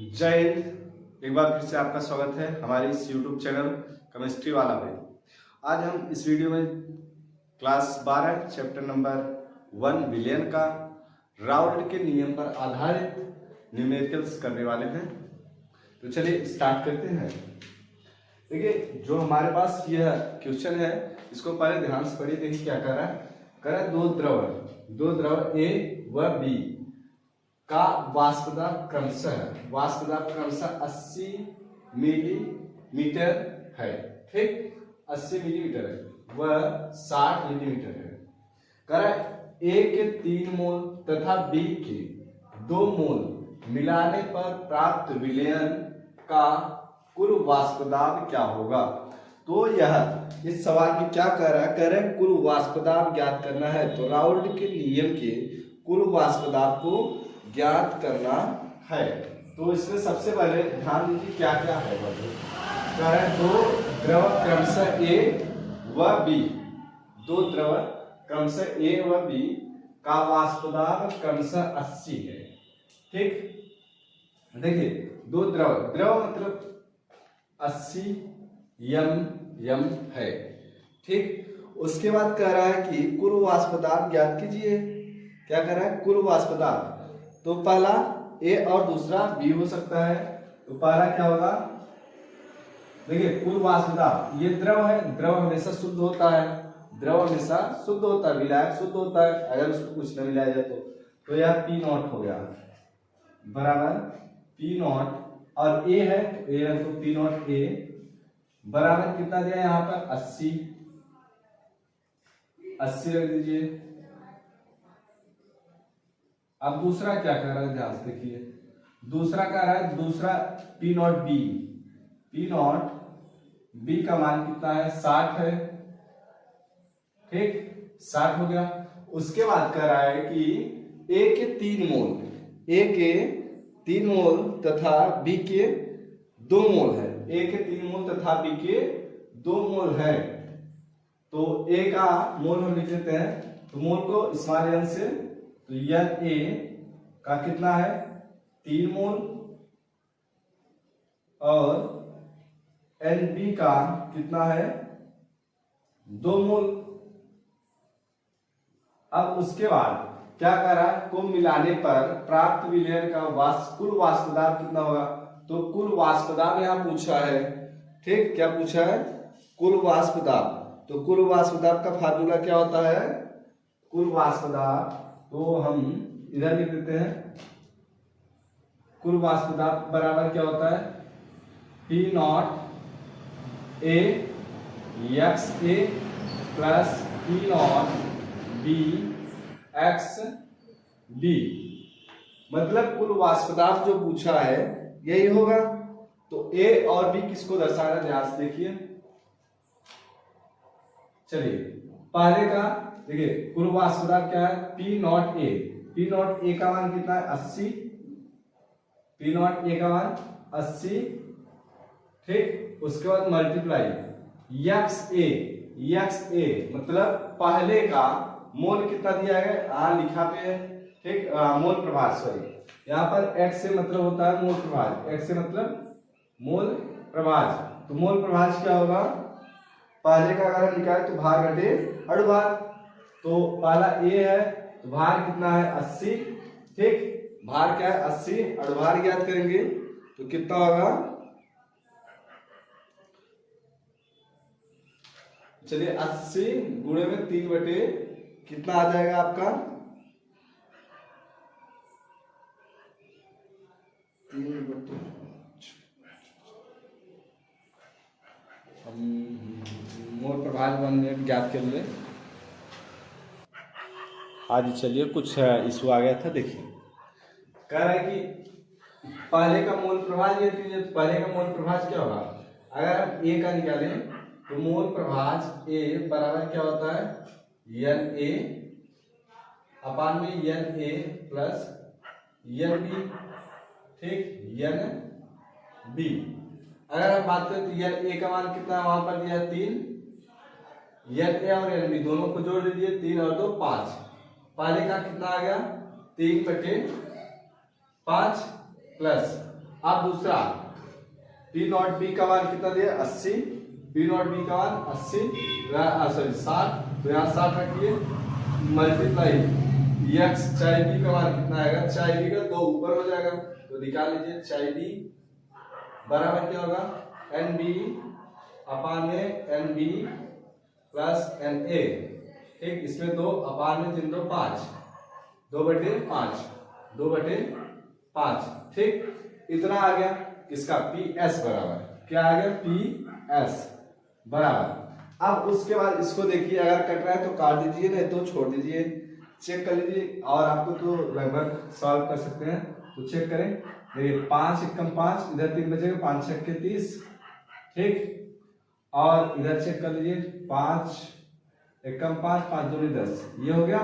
जय हिंद। एक बार फिर से आपका स्वागत है हमारे इस YouTube चैनल केमिस्ट्री वाला में। आज हम इस वीडियो में क्लास 12 चैप्टर नंबर 1 विलयन का राउल्ट के नियम पर आधारित न्यूमेरिकल्स करने वाले हैं। तो चलिए स्टार्ट करते हैं। देखिए, जो हमारे पास यह क्वेश्चन है इसको पहले ध्यान से पढ़िए। देखिए क्या कर रहा है, दो द्रव A व B का वाष्प दाब क्रमशः 80 मिलीमीटर है। ठीक, 80 मिलीमीटर है व 60 मिलीमीटर है। कह रहा है A के 3 मोल तथा B के 2 मोल मिलाने पर प्राप्त विलयन का कुल वाष्प दाब क्या होगा। तो यह इस सवाल में क्या कह रहा है, कुल वाष्प दाब ज्ञात करना है। तो राउल्ट के नियम के कुल वाष्प दाब को ज्ञात करना है। तो इसमें सबसे पहले ध्यान दीजिए क्या क्या है। दो द्रव क्रमशः A व B, दो द्रव क्रमशः A व B का वाष्प दाब क्रमशः 80 है। ठीक, देखिए दो द्रव मतलब 80 m है। ठीक, उसके बाद कह रहा है कि कुल वाष्प दाब ज्ञात कीजिए। क्या कह रहा है, कुल वाष्प दाब। तो पहला A और दूसरा B हो सकता है। तो पहला क्या होगा, देखिए कुल वाष्प दाब। ये द्रव है, द्रव हमेशा शुद्ध होता है, विलायक शुद्ध होता है अगर उसको कुछ न मिलाया जाए तो यह P0 हो गया बराबर P0। और A है तो A रख दो P0 A बराबर कितना दिया यहाँ पर 80 रख दीजिए। अब दूसरा क्या कर रहा है, ध्यान से देखिए। दूसरा कह रहा है, दूसरा P0 B का मान कितना है, 60 है। ठीक, 60 हो गया। उसके बाद कह रहा है कि A के 3 मोल तथा B के 2 मोल है। A के 3 मोल तथा B के 2 मोल है। तो A का मोल हम लिख लेते हैं, तो मोल को स्मॉल n से, तो यह A का कितना है 3 मोल और NB का कितना है 2 मोल। अब उसके बाद क्या कर रहा है, को मिलाने पर प्राप्त विलयन का कुल वाष्प दाब कितना होगा। तो कुल वाष्प दाब यहाँ पूछा है। ठीक, क्या पूछा है, कुल वाष्प दाब। तो कुल वाष्प दाब का फार्मूला क्या होता है, कुल वाष्प दाब, तो हम इधर लिख देते हैं। कुल वाष्प दाब बराबर क्या होता है, P0 A XA plus P0 B XD। मतलब कुल वाष्प दाब जो पूछा है यही होगा। तो A और B किसको दर्शाना, ध्यान से देखिए। चलिए पहले का देखिए, कुल वाष्प दाब क्या है, P0 A का मान कितना है 80। P0 A का मान 80। ठीक, उसके बाद मल्टीप्लाई XA मतलब पहले का मोल कितना दिया है, लिखा पे है। ठीक, मोल प्रभाज, सॉरी यहाँ पर X से मतलब होता है मोल प्रभाज, X से मतलब मोल प्रभाज। तो मोल प्रभाज क्या होगा, पहले का अगर हम निकाले तो भार घटे अणुभार। तो पहला A है तो भार कितना है 80। ठीक, भार क्या है 80, अणुभार ज्ञात करेंगे तो कितना होगा, चलिए 80 गुणे में 3 बटे कितना आ जाएगा आपका 3 बटे, हम मोल प्रभाज 1 मिनट ज्ञात कर ले। आज चलिए कुछ इशू आ गया था। देखिए कह रहा है कि पहले का मोल प्रभाज ये लीजिए। तो पहले का मोल प्रभाज क्या होगा, अगर हम A का निकालें तो मोल प्रभाज A बराबर क्या होता है, Na अपान में Na प्लस Nb। ठीक, Nb। अगर हम बात करें तो Na का मान कितना है, वहां पर दिया 3। Na और Nb दोनों को जोड़ दीजिए, 3 और 2 5। पहले का कितना आ गया 3 बटे 5 प्लस अब दूसरा पी नॉट बी का मान कितना दिया 80, पी नॉट बी का मान 80 सॉरी 60, तो यहाँ 60 रखिए मल्टीप्लाई एक्स चाय बी का मान कितना आएगा, चाय बी का 2 ऊपर हो जाएगा तो निकाल लीजिए, चाय बी बराबर क्या होगा एन बी अपान में N B plus N A, ठीक, इसमें 2 अपान में 3 2 5, 2/5, 2/5, ठीक, इतना आ गया इसका पी एस बराबर क्या आ गया पी एस बराबर। अब उसके बाद इसको देखिए अगर कट रहा है तो काट दीजिए, नहीं तो छोड़ दीजिए, चेक कर लीजिए और आपको तो लगभग सॉल्व कर सकते हैं, तो चेक करें। देखिए 5 एकम 5, इधर 3 बचेगा, 5 छक्के के 30, ठीक, और इधर चेक कर लीजिए 5 एकम 5, 5 दूनी 10, ये हो गया,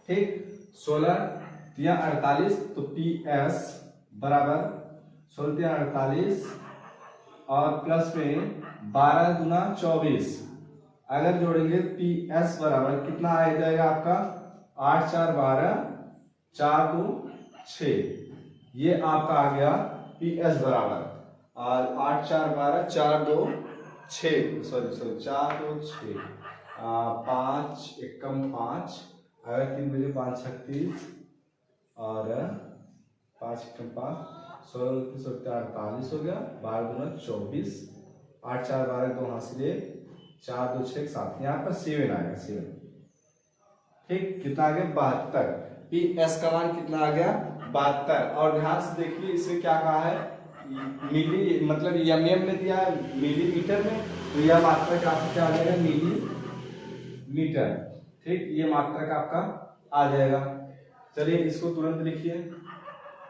ठीक, 16 या 48, तो पी एस बराबर 16 या 48 और प्लस में 12 दूना 24, अगर जोड़ेंगे पी एस बराबर कितना आ जाएगा आपका 8 4 12 4 2 6, ये आपका आ गया पी एस बराबर, और 8 4 12 4 2 6 सॉरी 4 2 6 5 एकम 5, अगर 3 बजे 5 36 और 5 एकम 5 16 48 हो गया, 12 दूना 24, 8 4 12 2 हासिल 4 2 6 7, यहाँ पर 7 आएगा 7, ठीक, कितना आ गया 72, पी एस का मान कितना आ गया 72। और ध्यान से देखिए इसमें क्या कहा है मिली, मतलब एमएम में दिया है मिलीमीटर में, तो यह मात्रक आपका क्या आ जाएगा मिलीमीटर, ठीक, ये मात्रक आपका आ जाएगा। चलिए इसको तुरंत लिखिए,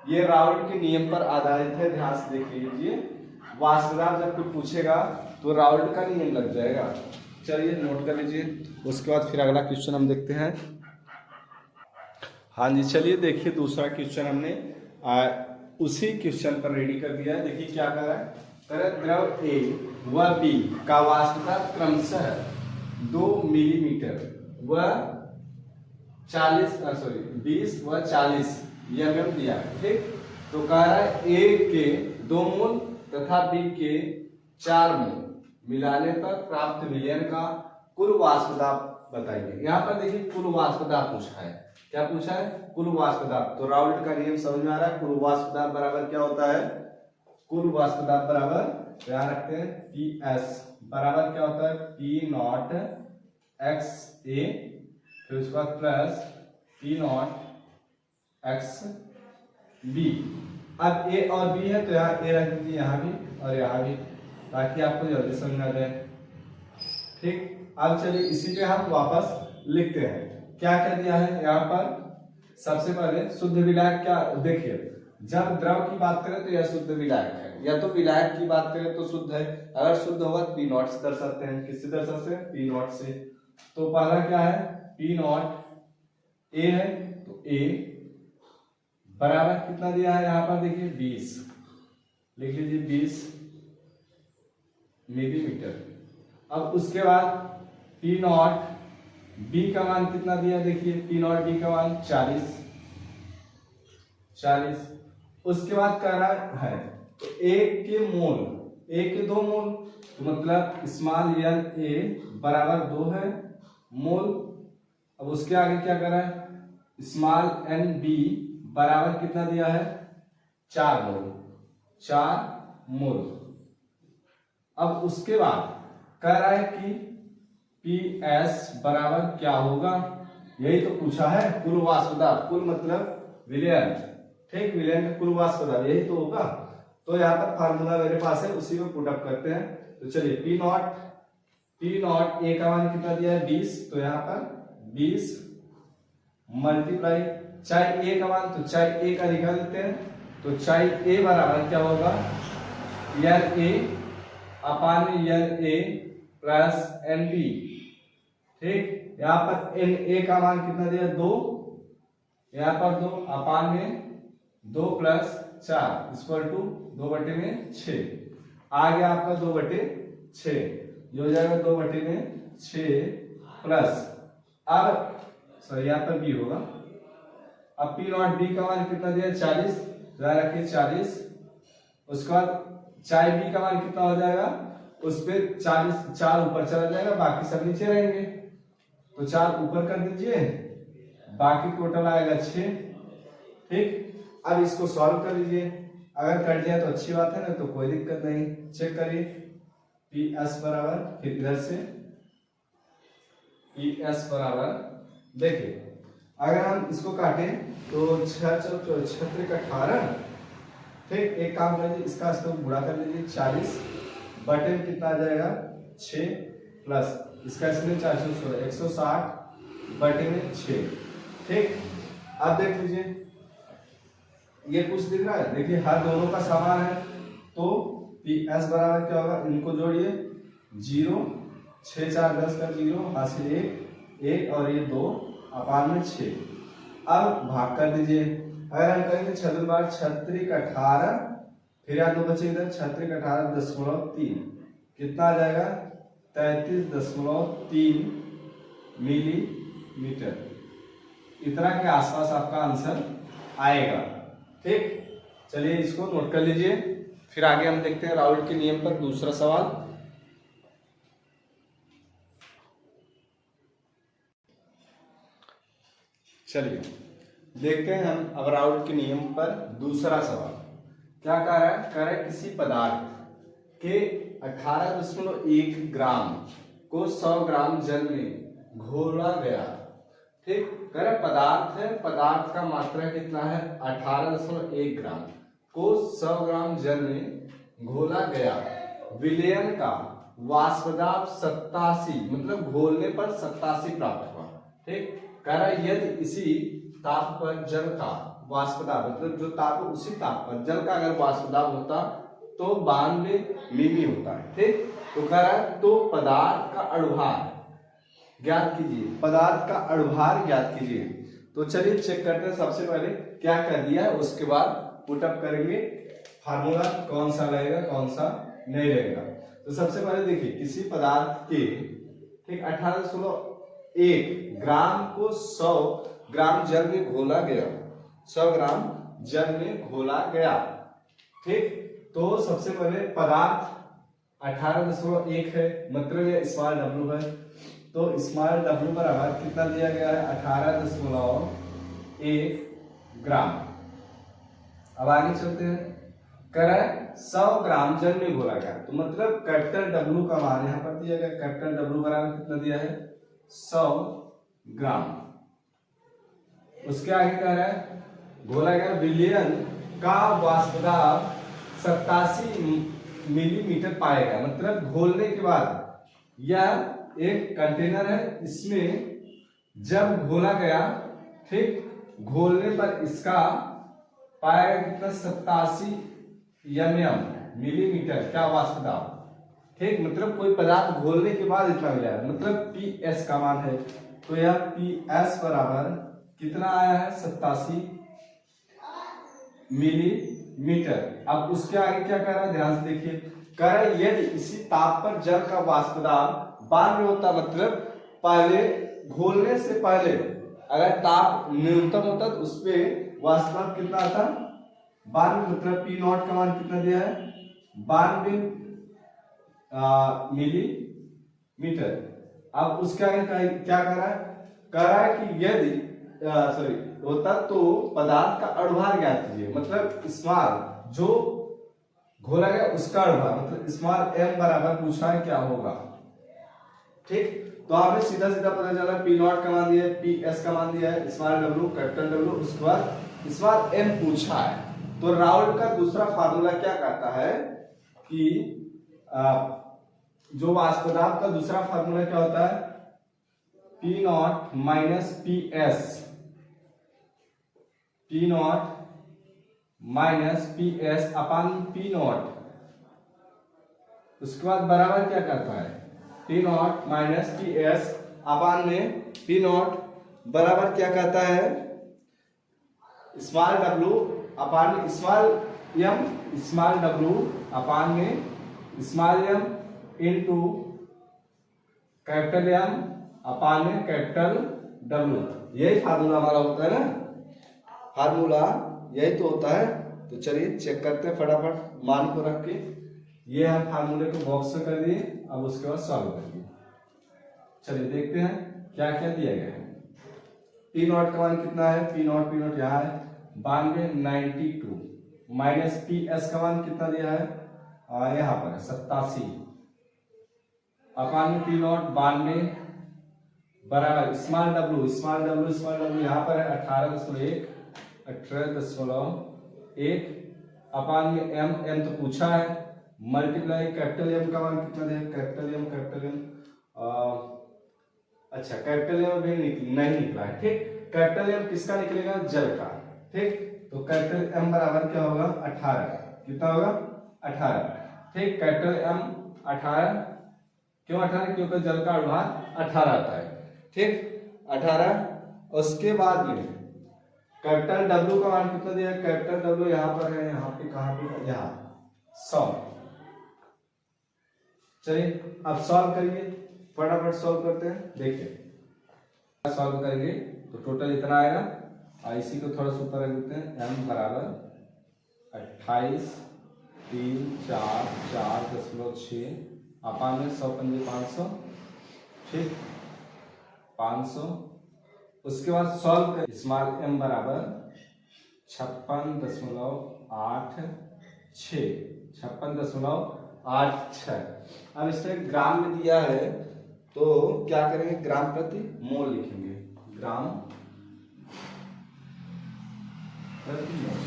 ये राउल्ट के नियम पर आधारित है, ध्यान से देख लीजिए, वाष्पदाब जब कोई पूछेगा तो राउल्ट का नियम लग जाएगा। चलिए नोट कर लीजिए, उसके बाद फिर अगला क्वेश्चन हम देखते हैं। हाँ जी, चलिए देखिए दूसरा क्वेश्चन हमने उसी क्वेश्चन पर रेडी कर दिया है। देखिए क्या कर रहा है, द्रव ए व बी का वाष्पदाब क्रमशः 2 मिलीमीटर व 20 व 40 एमएम दिया, ठीक, तो कह रहा है ए के 2 मोल तथा बी के 4 मोल मिलाने पर प्राप्त विलयन का कुल वाष्पदाब बताइए। यहाँ पर देखिए कुल वाष्पदाब पूछा है, क्या पूछा है कुल वाष्पदाब, तो राउल्ट का नियम समझ में आ रहा है, कुल वाष्पदाब बराबर क्या होता है, कुल वाष्पदाब बराबर ध्यान रखते हैं पी एस बराबर क्या होता है पी नॉट एक्स ए, फिर उसके बाद plus P not X B. अब ए और बी है तो यहाँ ए रख दीजिए, यहाँ भी और यहाँ भी, ताकि आपको जल्दी समझ में आ जाए, ठीक। अब चलिए इसी पे हम वापस लिखते हैं, क्या क्या दिया है यहाँ पर। सबसे पहले शुद्ध विलायक, क्या देखिए जब द्रव की बात करें तो यह शुद्ध विलायक है, या तो विलायक की बात करें तो शुद्ध है, अगर शुद्ध होगा पी नॉट से दर्शाते हैं, किससे दर्शाते हैं पी नॉट से। तो पहला क्या है पी नॉट ए है, तो ए बराबर कितना दिया है यहाँ पर देखिए 20, लिख लीजिए 20 मिलीमीटर। अब उसके बाद पी नॉट बी का मान कितना दिया देखिए, पी नॉट बी का मान 40। उसके बाद कह रहा है तो एक के मोल, एक के 2 मोल, तो मतलब स्मॉल एन ए बराबर 2 है मोल। अब उसके आगे क्या कर रहा है स्मॉल एन बी बराबर कितना दिया है 4 मोल, 4 मोल। अब उसके बाद कह रहा है कि पी एस बराबर क्या होगा, यही तो पूछा है कुल वाष्पदाब, कुल मतलब विलयन, ठीक, विलयन का कुल वाष्पदाब यही तो होगा। तो यहाँ पर फार्मूला मेरे पास है, उसी में पुट अप करते हैं। तो चलिए पी नॉट ए का मान कितना दिया है 20, तो यहाँ पर 20 मल्टीप्लाई चाहे ए का मान, तो चाहे ए का निकाल देते हैं, तो चाहे ए बराबर क्या होगा N A upon N A plus N B, ठीक। यहाँ पर एन ए का मान कितना दिया 2, यहाँ पर 2 अपान में 2 प्लस 4 इक्वल टू 2/6 आ गया आपका 2/6, ये हो जाएगा 2/6 प्लस, अब सॉरी यहाँ पर बी होगा। अब पी नॉट बी का मान कितना दिया 40, रखिए 40 उसके बाद चाय बी का मान कितना हो जाएगा, उस पे 4 ऊपर चला जाएगा, बाकी सब नीचे रहेंगे। तो 4 ऊपर कर दीजिए, बाकी टोटल आएगा 6। ठीक, अब इसको सॉल्व कर लीजिए। अगर कट जाए तो अच्छी बात है ना, तो कोई दिक्कत नहीं। चेक करिए पी एस बराबर, फिर इधर से पी एस बराबर, देखिए अगर हम इसको काटें तो 6 चौक 18। ठीक, एक काम कर लीजिए, इसका इसको गुणा कर लीजिए 40 बटे में कितना आ जाएगा 6 प्लस इसका इसमें 416 160 बटे में 6। ठीक, अब देख लीजिए ये कुछ दिख रहा है, देखिए हर दोनों का समान है, तो पी एस बराबर क्या होगा, इनको जोड़िए 0 6 4 10 का 0 हासिल 1 और ये 2 अपान में 6। अब भाग कर दीजिए, अगर हम करेंगे 6 बार 36 18, फिर यहाँ 2 बचे इधर 36 18.3 कितना आ जाएगा 33.3 मिलीमीटर। इतना के आसपास आपका आंसर आएगा। ठीक, चलिए इसको नोट कर लीजिए, फिर आगे हम देखते हैं राउल्ट के नियम पर दूसरा सवाल। चलिए देखते हैं हम अब राउल्ट के नियम पर दूसरा सवाल। क्या कह रहा है, कह रहा है किसी पदार्थ के 18.1 ग्राम को 100 ग्राम जल में घोला गया। ठीक, कह रहा पदार्थ है, पदार्थ का मात्रा कितना है 18.1 ग्राम को 100 ग्राम जल में घोला गया। विलयन का वाष्प दाब 87, मतलब घोलने पर 87 प्राप्त हुआ। ठीक, कह रहा है यदि इसी ताप पर जल का वाष्प दाब, मतलब जो ताप है उसी ताप पर जल का अगर वाष्प दाब होता तो 92 मिमी होता है। ठीक, तो कह रहा है तो पदार्थ का अणुभार ज्ञात कीजिए, पदार्थ का अणुभार ज्ञात कीजिए। तो चलिए चेक करते हैं, सबसे पहले क्या कर दिया है, उसके बाद पुटअप करेंगे फार्मूला कौन सा रहेगा कौन सा नहीं रहेगा। तो सबसे पहले देखिए किसी पदार्थ के ठीक 18.1 ग्राम को 100 ग्राम जल में घोला गया, 100 ग्राम जल में घोला गया। ठीक, तो सबसे पहले पदार्थ 18.1 है, मतलब ये स्मॉल डब्ल्यू है, तो स्मॉल डब्ल्यू बराबर कितना दिया गया है 18.1 ग्राम। अब आगे चलते हैं, कह रहा है 100 ग्राम जल में घोला गया, तो मतलब कैपिटल डब्ल्यू का मान यहाँ पर दिया गया, कैपिटल डब्ल्यू बराबर कितना दिया है 100 ग्राम। उसके आगे कह रहा है घोला गया विलयन का वाष्प दाब 87 मिलीमीटर पाएगा, मतलब घोलने के बाद यह एक कंटेनर है, इसमें जब घोला गया, ठीक, घोलने पर इसका पाएगा कितना 87 मिलीमीटर क्या वाष्प दाब। ठीक, मतलब कोई पदार्थ घोलने के बाद इतना मिला है, मतलब पी एस का मान है, तो यह पी एस बराबर कितना आया है 87 मिलीमीटर। अब उसके आगे क्या कह रहा है, ध्यान से देखिए, कह रहा है यदि इसी ताप पर जल का वाष्प दाब 92 होता, मतलब पहले घोलने से पहले अगर ताप न्यूनतम होता तो उस पे वाष्प दाब कितना आता 92, मतलब पी नॉट का मान कितना दिया है 92 मिलीमीटर। अब उसके आगे क्या कह रहा है कि यदि सॉरी होता तो पदार्थ का अणुभार ज्ञात कीजिए, मतलब स्मॉल जो घोला गया उसका अणुभार, मतलब स्मॉल एम बराबर पूछा है क्या होगा। ठीक, तो हमें सीधा सीधा पता चला पी नॉट का मान दिया है, पी एस का मान दिया है, स्मॉल डब्ल्यू कैपिटल डब्ल्यू, उसके बाद स्मॉल एम पूछा है। तो राउल्ट का दूसरा फार्मूला क्या कहता है कि जो वाष्प दाब का दूसरा फार्मूला क्या होता है P naught minus P S, P naught minus P S upon P naught. उसके बाद बराबर क्या करता है P naught minus P S upon में पी नॉट बराबर क्या कहता है small W upon small M, small W upon में small M into capital M upon में कैपिटल डब्ल्यू। यही फार्मूला हमारा होता है ना, फार्मूला यही तो होता है। तो चलिए चेक करते हैं फटाफट मान को रख के। ये हम फार्मूले को बॉक्स में कर दिए, अब उसके बाद सॉल्व करिए। चलिए देखते हैं क्या क्या दिया गया है। पी नॉट का मान कितना है, पी नॉट यहाँ है 92 माइनस पी एस का मान कितना दिया है, यहाँ पर 87 अपान में पी नॉट 92 बराबर स्मॉल डब्ल्यू यहाँ पर है 18.1 अपान में एम तो पूछा है, मल्टीप्लाई कैपिटल एम का मान कितना दिया, कैपिटल एम अच्छा कैपिटल एम भी नहीं निकला है, ठीक। कैपिटल एम किसका निकलेगा, जल का, ठीक। तो कैपिटल एम बराबर क्या होगा 18, कितना होगा 18, ठीक। कैपिटल एम 18, क्यों 18, क्योंकि जल का अनुभाग 18 आता है, ठीक 18। उसके बाद में कैपिटल डब्ल्यू का मान कितना दिया, कैपिटल डब्ल्यू यहाँ पर है, यहाँ पे कहाँ पे, यहाँ 100। चलिए अब सॉल्व करिए, फटाफट सॉल्व करते हैं। देखिए सॉल्व करेंगे तो टोटल इतना आएगा, इसी को थोड़ा सा ऊपर रख देते हैं, m बराबर 28 3 4 4.6 अपान में 100 पंजे 500, ठीक 500। उसके बाद सॉल्व कर, स्मॉल m बराबर 56.86। अब इसमें ग्राम में दिया है तो क्या करेंगे, ग्राम प्रति मोल लिखेंगे, ग्राम प्रति मोल,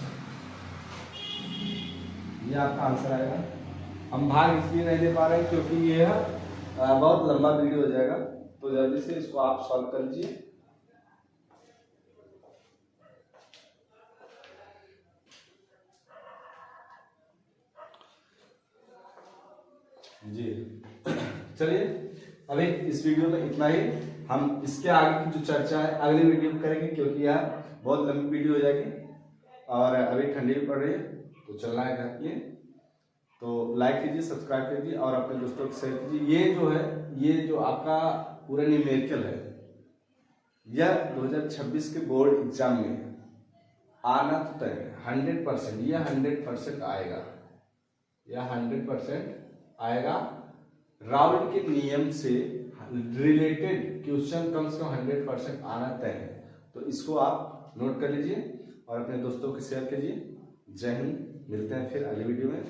ये आपका आंसर आएगा। हम भाग इसलिए नहीं दे पा रहे हैं क्योंकि ये बहुत लंबा वीडियो हो जाएगा, तो जल्दी से इसको आप सॉल्व कर लीजिए। जी चलिए अभी इस वीडियो में इतना ही, हम इसके आगे की जो चर्चा है अगली वीडियो में करेंगे, क्योंकि यह बहुत लंबी वीडियो हो जाएगी और अभी ठंडी भी पड़ रही है तो चलना है घर के लिए। तो लाइक कीजिए, सब्सक्राइब कीजिए और अपने दोस्तों को शेयर कीजिए। ये जो है, ये जो आपका पूरा न्यूमेरिकल है, यह 2026 के बोर्ड एग्जाम में आना तो तय है 100%, यह 100% आएगा, यह 100% आएगा। राउल्ट के नियम से रिलेटेड क्वेश्चन कम से कम 100% आना तय है, तो इसको आप नोट कर लीजिए और अपने दोस्तों को शेयर कीजिए। जय हिंद, मिलते हैं फिर अगली वीडियो में।